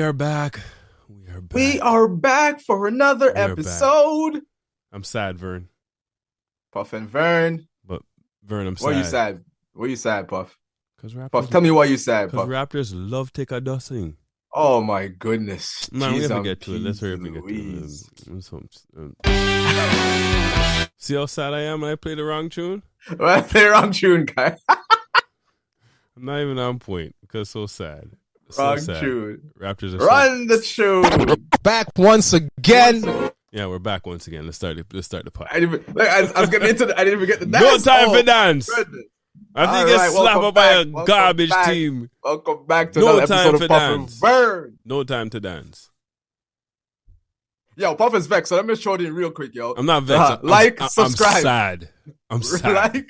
are back. We are back. We are back for another episode. I'm sad, Vern. Puff and Vern. But Vern, I'm sad. Why are you sad? Why are you sad, Puff? Raptors, Puff, tell me why you sad, Puff. Because Raptors love take a dusting. Oh my goodness. Man, we have to get to it. Let's hurry up and get to it. See how sad I am when I play the wrong tune? Well, I play the wrong tune, guy. I'm not even on point because so sad. Wrong tune. Raptors are Run the tune. Back once again. Yeah, we're back once again. Let's start the pod. I was getting into I didn't even get the dance. No time for dance. Goodness. I think it's slapped up by a garbage team. Welcome back to another episode of Puff and Vern. No time to dance. Yo, Puff is vexed, so let me show you real quick, yo. I'm not vexed. Subscribe. I'm sad.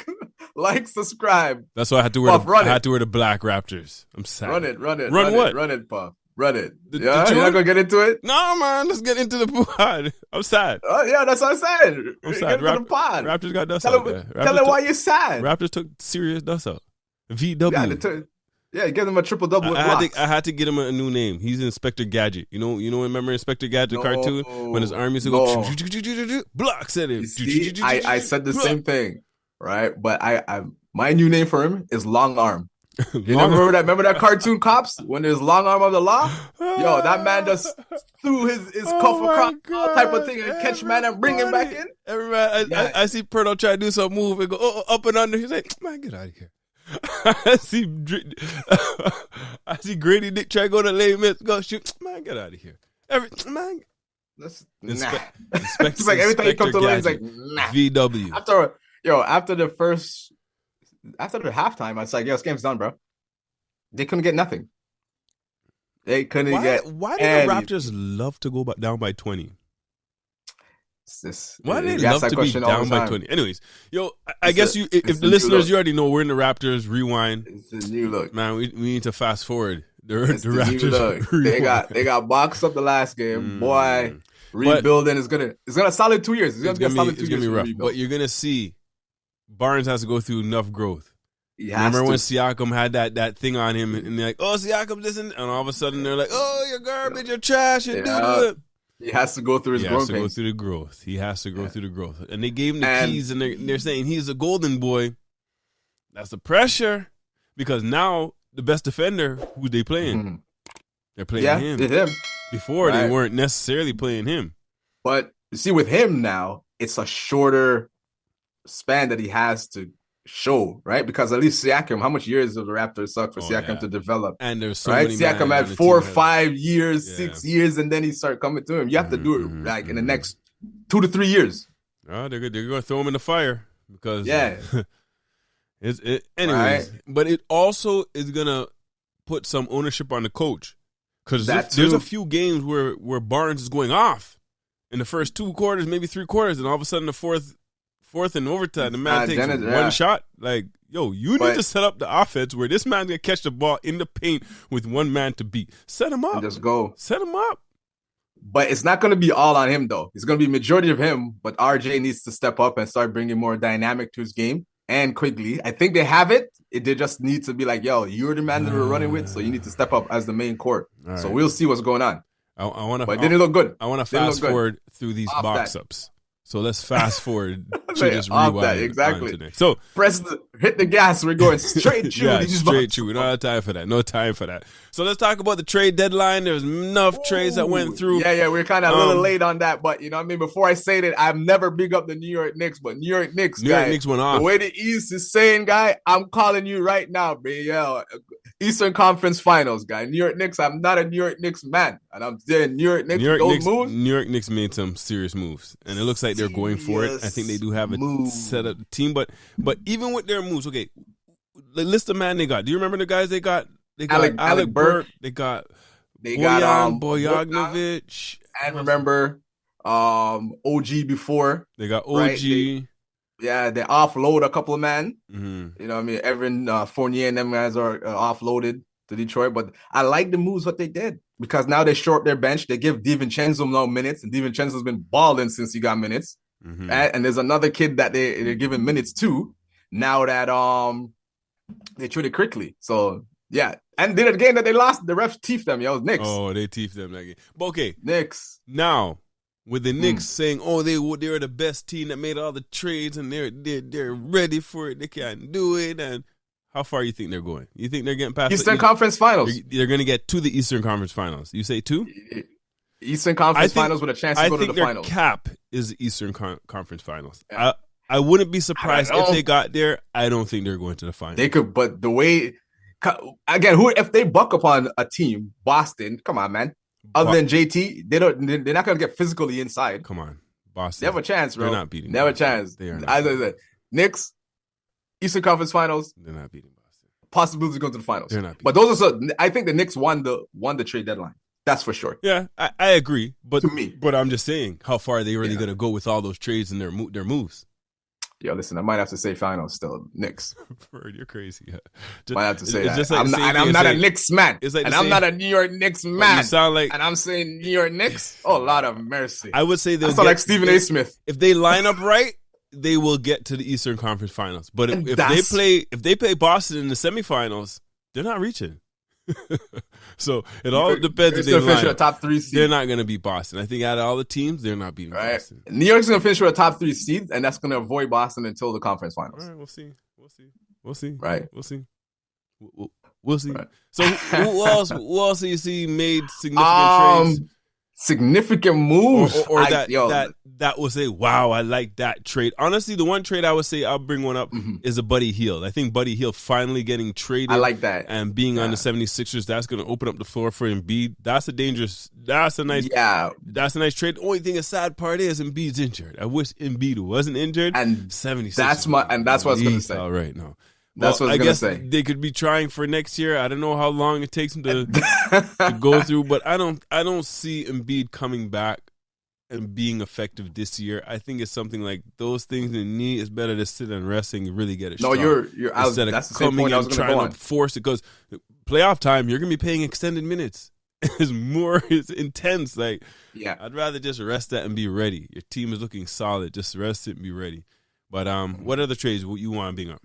Like, subscribe. That's why I had to wear I had to wear the black Raptors. I'm sad. Run it. Run what? Run it, Puff. Run it. The You're not gonna get into it? No, man. Let's get into the pod. I'm sad. Yeah, that's what I said. I'm sad. Get into the pod. Raptors got dust out there. Tell them why you're sad. Raptors took serious dust out. VW. Yeah, give them a triple double. I had to get him a new name. He's Inspector Gadget. You know. Remember Inspector Gadget cartoon when his army used to go blocks at him. See, I said the same thing, right? But I my new name for him is Long Arm. You remember that? Remember that cartoon Cops when there's Long Arm of the Law? Yo, that man just threw his cuff across all type of thing and catch man and bring him back in. Every man, I see Perno try to do some move and go up and under. He's like, man, get out of here. I see Grady Dick try to go to lane miss, go shoot. Man, get out of here. It's like every time you come to the lane, it's like nah. VW. After the halftime, I was like, yo, this game's done, bro. They couldn't get nothing. They couldn't get. Why do the Raptors love to go down by 20? Why do they love to be down by 20? Anyways, I guess if the listeners, you already know we're in the Raptors rewind. It's a new look, man. We need to fast forward. The Raptors. They got boxed up the last game, boy. Rebuilding is gonna solid 2 years. It's gonna be rough. But you're gonna see Barnes has to go through enough growth. Remember when Siakam had that thing on him, and they're like, "Oh, Siakam doesn't," and all of a sudden they're like, "Oh, you're garbage, you're trash, you're doo-doo." He has to go through his growth. He has to go through the growth. He has to go through the growth. And they gave him the keys, and they're saying he's a golden boy. That's the pressure, because now the best defender, who they playing? They're playing him. It's him. Before they weren't necessarily playing him. But you see, with him now, it's a shorter span that he has to show, right? Because at least Siakam, how much years of the Raptors suck for Siakam to develop? And there's so many Siakam had 4 or 5 years, 6 years, and then he started coming to him. You have to do it like in the next 2 to 3 years. Oh, they're going to throw him in the fire because anyways. Right. But it also is going to put some ownership on the coach, because there's a few games where Barnes is going off in the first 2 quarters, maybe 3 quarters, and all of a sudden the fourth and overtime, the man takes one shot. Like, yo, you need to set up the offense where this man's going to catch the ball in the paint with one man to beat. Set him up. And just go. Set him up. But it's not going to be all on him, though. It's going to be majority of him, but RJ needs to step up and start bringing more dynamic to his game, and quickly. I think they have it. They just need to be like, yo, you're the man that we're running with, so you need to step up as the main court. Right. So we'll see what's going on. But it didn't look good. I want to fast forward through these box-ups. So let's fast forward to this rewind. Exactly. So hit the gas. We're going straight through. Straight through. We don't have time for that. No time for that. So let's talk about the trade deadline. There's enough trades that went through. Yeah. We're kind of a little late on that, but you know what I mean? Before I say that, I've never big up the New York Knicks, but New York Knicks went off. The way the East is saying, guy, I'm calling you right now, bro. Yeah. Eastern Conference Finals, guy. New York Knicks. I'm not a New York Knicks man, and I'm saying New York Knicks. New York Knicks made some serious moves, and it looks like they're going for it. I think they do have a set up team, but even with their moves, okay, list the man they got. Do you remember the guys they got? They got Alec Burke. They got Bojanovic. And remember, OG before. They got OG. Right? They offload a couple of men. You know what I mean? Evan Fournier and them guys are offloaded to Detroit. But I like the moves what they did, because now they short their bench. They give DiVincenzo now minutes, and DiVincenzo's been balling since he got minutes. And there's another kid that they're giving minutes to now that they traded quickly. So Yeah, and then the game that they lost, the refs teethed them. Yo, Knicks. Oh, they teethed them that game. But okay, Knicks. Now with the Knicks saying, "Oh, they were the best team that made all the trades and they're ready for it. They can do it." And how far you think they're going? You think they're getting past Eastern Conference Finals? They're going to get to the Eastern Conference Finals. You say 2? Eastern Conference Finals with a chance to go to the finals. I think their cap is the Eastern Conference Finals. Yeah. I wouldn't be surprised if they got there. I don't think they're going to the finals. They could, but the way again, if they buck upon a team, Boston, come on, man. Other than JT, they're not going to get physically inside. Come on, Boston. They have a chance, bro. They're not beating. Never Boston. Chance. They are not. As I said, Knicks, Eastern Conference Finals. They're not beating Boston. Possibility to go to the finals. They're not. But those are I think the Knicks won the trade deadline. That's for sure. Yeah, I agree. But to me, but I'm just saying, how far are they really going to go with all those trades and their moves? Yo, listen, I might have to say finals still. Knicks. Vern, you're crazy. Might have to say that. Like I'm not a Knicks man. Like and I'm not a New York Knicks man. You sound like, and I'm saying New York Knicks. Oh, Lord of mercy. I would say they'll sound like Stephen A. Smith. If they line up right, they will get to the Eastern Conference Finals. But if they play Boston in the semifinals, they're not reaching. So it all depends if they line up. Top 3 seed. They're not going to beat Boston. I think out of all the teams, they're not beating Boston. New York's going to finish with a top 3 seed, and that's going to avoid Boston until the conference finals. All right, we'll see. Right. We'll see. Right. So who else do you see made significant trades? Significant moves, or that will say, wow, I like that trade. Honestly, the one trade I would say I'll bring one up is a Buddy Hield. I think Buddy Hield finally getting traded. I like that, and being on the 76ers, that's going to open up the floor for Embiid. That's a nice trade. The only thing a sad part is Embiid's injured. I wish Embiid wasn't injured. And 76ers. That's what I was going to say. All right, no. That's what I was going to say. They could be trying for next year. I don't know how long it takes them to go through, but I don't see Embiid coming back and being effective this year. I think it's something like those things in the knee. It's better to sit and rest and really get it. No, strong. that's the same point I was going to go on. To force it, because playoff time, you're going to be paying extended minutes. It's intense. Like, yeah, I'd rather just rest that and be ready. Your team is looking solid. Just rest it and be ready. But what other trades you want to bring up?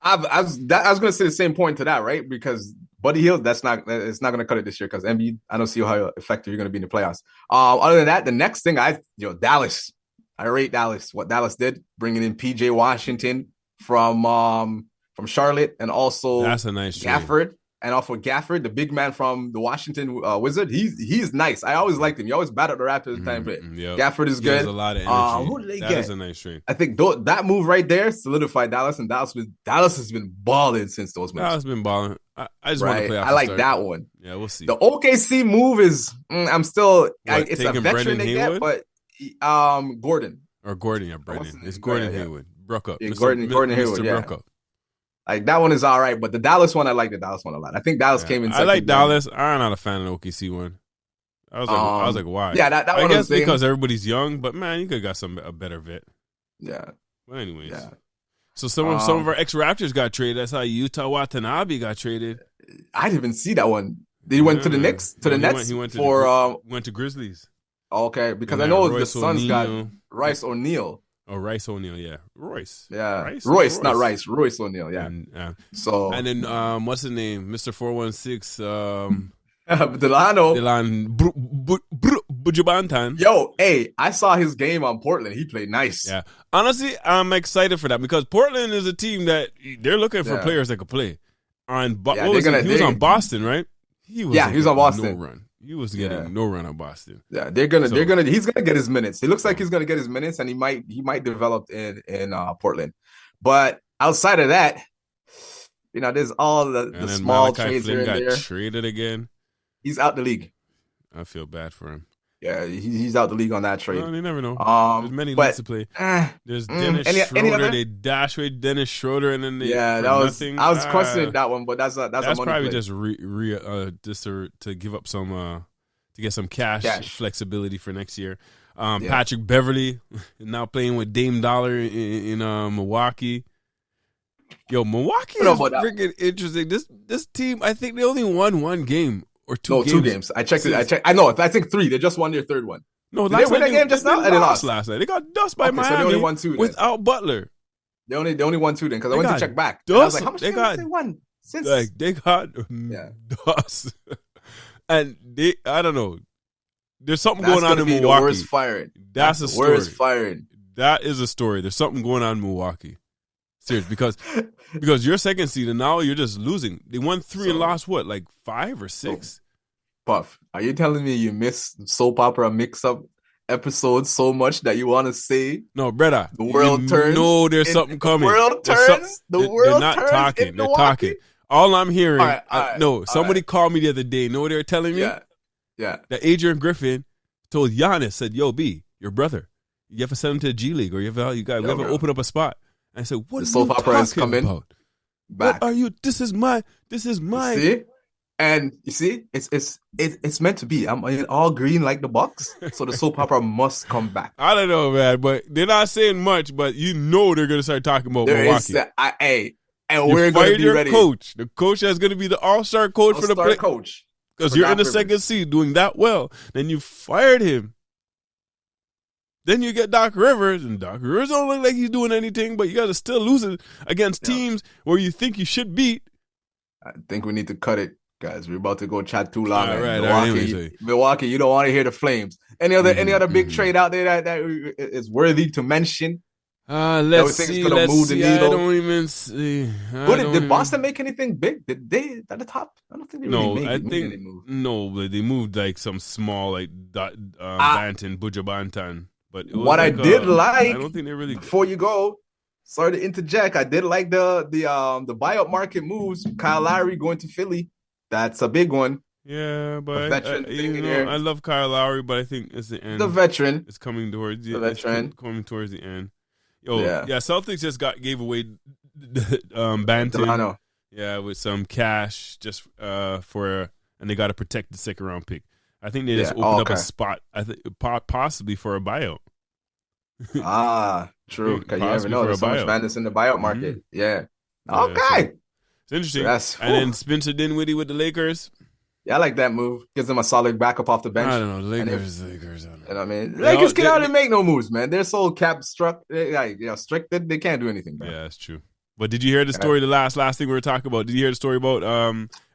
I was going to say the same point to that, right? Because Buddy Hield, it's not going to cut it this year because Embiid, I don't see how effective you're going to be in the playoffs. Other than that, the next thing Dallas. I rate Dallas. What Dallas did, bringing in PJ Washington from Charlotte, and also that's a nice Gafford. trade. And also Gafford, the big man from the Washington Wizard. He's nice. I always liked him. He always battled the Raptors time. Yep. Gafford is good. He has a lot of energy. Who did they get? That is a nice trade. I think that move right there solidified Dallas, and Dallas has been balling since those moves. Dallas has been balling. I just want to play off. I like that one. Yeah, we'll see. The OKC move is I'm still it's a veteran Brendan they Haywood? get, but Gordon. Or Gordon, yeah, Brendan. It's Gordon Haywood. Brook up. Yeah, Gordon Haywood, yeah. Brook up. Like that one is all right, but the Dallas one, I like the Dallas one a lot. I think Dallas came in second. I like Dallas. I'm not a fan of the OKC one. I was like, why? Yeah, that I one guess because everybody's young, but man, you could have got a better vet. Yeah. Well, anyways. Yeah. So some of our ex-Raptors got traded. That's how Utah Watanabe got traded. I didn't even see that one. Did he went to the Knicks? To the Nets? He went to Grizzlies. Okay, because I know the Suns got Rice O'Neal. Oh, Rice O'Neal, yeah. Royce. Yeah. Royce, not Rice. Royce O'Neal, yeah. And then what's his name? Mr. 416 Delano Bujabantan. Yo, hey, I saw his game on Portland. He played nice. Yeah. Honestly, I'm excited for that because Portland is a team that they're looking for players that could play. He was on Boston, right? He was on Boston. No run. He was getting no run on Boston. Yeah, he's gonna get his minutes. He looks like he's gonna get his minutes, and he might develop in Portland. But outside of that, there's all the small trades here and there. Traded again. He's out the league. I feel bad for him. Yeah, he's out the league on that trade. Well, you never know. There's many leagues to play. There's Dennis Schroeder. They dash away Dennis Schroeder, and then they nothing. I was questioning that one, but that's probably just to give up some to get some cash flexibility for next year. Patrick Beverly now playing with Dame Dollar in Milwaukee. Yo, Milwaukee is freaking interesting. This team, I think they only won one game. Or two games. I checked it. I know. I think 3. They just won their third one. No, did they win that game just now? They lost last night. They got dust by Miami. So they only won 2 without Butler. They only won 2 then because I went to check back. I was like, how much they won? Since Like they got dust, and I don't know. There's something going on in Milwaukee. The worst firing. That's a story. Worst firing. That is a story. There's something going on in Milwaukee. Serious, because you're second seed and now you're just losing. They won 3 and lost what, like 5 or 6? Puff, are you telling me you miss soap opera mix-up episodes so much that you want to say no, brother? The world turns. No, there's something coming. The world turns. The world they're not turns. Talking. They're talking. All I'm hearing. Somebody right. called me the other day. Know what they were telling me? Yeah. That Adrian Griffin told Giannis, said, "Yo, B, your brother. You have to send him to the G League, or you have to open up a spot." And I said, "What the are you soap opera is talking coming about? Back. What are you? This is my. See? And you see, it's meant to be. I'm in all green like the Bucks, so the soap opera must come back. I don't know, man, but they're not saying much. But you know they're gonna start talking about Milwaukee. We're going to be ready. Coach, the coach that's going to be the all-star coach for the play. Coach, because you're in the second seed doing that well. Then you fired him. Then you get Doc Rivers, and Doc Rivers don't look like he's doing anything, but you got to still lose it against teams where you think you should beat. I think we need to cut it, guys. We're about to go chat too long. Right, Milwaukee, you don't want to hear the Flames. Any other big trade out there that is worthy to mention? Let's see. I don't even see. Did Boston make anything big? Did they at the top? I don't think they really made any move. No, they moved like some small Banton, Bujabantan. But what I did like, I don't think they really. Before you go, sorry to interject. I did like the buyout market moves. Kyle Lowry going to Philly. That's a big one. Yeah, but I love Kyle Lowry, but I think it's the end. The veteran. It's coming towards the veteran. Coming towards the end. Celtics just gave away Banton. Yeah, with some cash just and they got to protect the second round pick. I think they just opened up a spot. I think possibly for a buyout. True. Because you never know. There's so much madness in the buyout market. Mm-hmm. Yeah. Okay. It's interesting. And then Spencer Dinwiddie with the Lakers. Yeah, I like that move. Gives them a solid backup off the bench. I don't know. Lakers. I don't know. You know what I mean? Lakers can hardly make no moves, man. They're so cap struck. Restricted. They can't do anything. Bro. Yeah, that's true. But did you hear the story? The last thing we were talking about. Did you hear the story about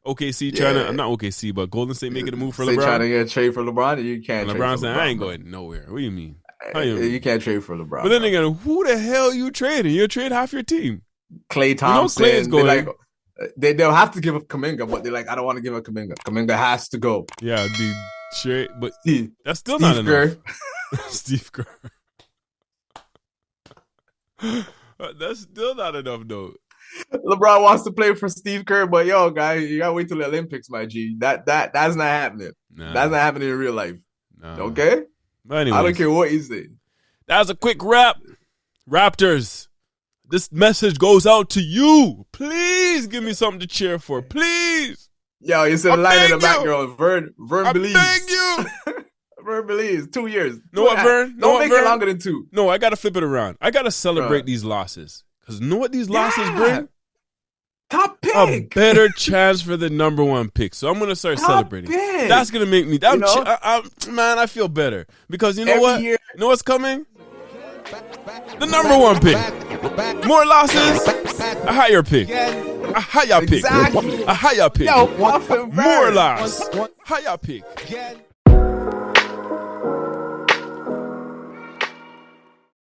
OKC trying to? Not OKC, but Golden State making a move for LeBron. Trying to get a trade for LeBron. You can't. LeBron saying, "I ain't going nowhere." What do you mean? You can't trade for LeBron. But then again, who the hell you trading? You trade half your team. Klay Thompson. You know Klay's going. They'll have to give up Kuminga, but they're like, I don't want to give up Kuminga. Kuminga has to go. Yeah, the trade, but that's still not enough. Steve Kerr. That's still not enough, though. LeBron wants to play for Steve Kerr, but yo, guys, you gotta wait till the Olympics, my G. That's not happening. Nah. That's not happening in real life. Nah. Okay? But anyways, I don't care what you say. That was a quick wrap. Raptors, this message goes out to you. Please give me something to cheer for. Please. Yo, you said the line in the background. Vern believes. I beg you. Vern believes. 2 years. Know what, Vern? Don't make it longer than 2. No, I got to flip it around. I got to celebrate these losses. Because you know what these losses bring? Top pick. A better chance for the number 1 pick. So I'm going to start celebrating. Pick. That's going to make me. Man, I feel better. Because you know what? You know what's coming? The number 1 pick. More losses. A higher pick. A higher pick. Exactly. A higher pick. Yo, more loss. Higher pick.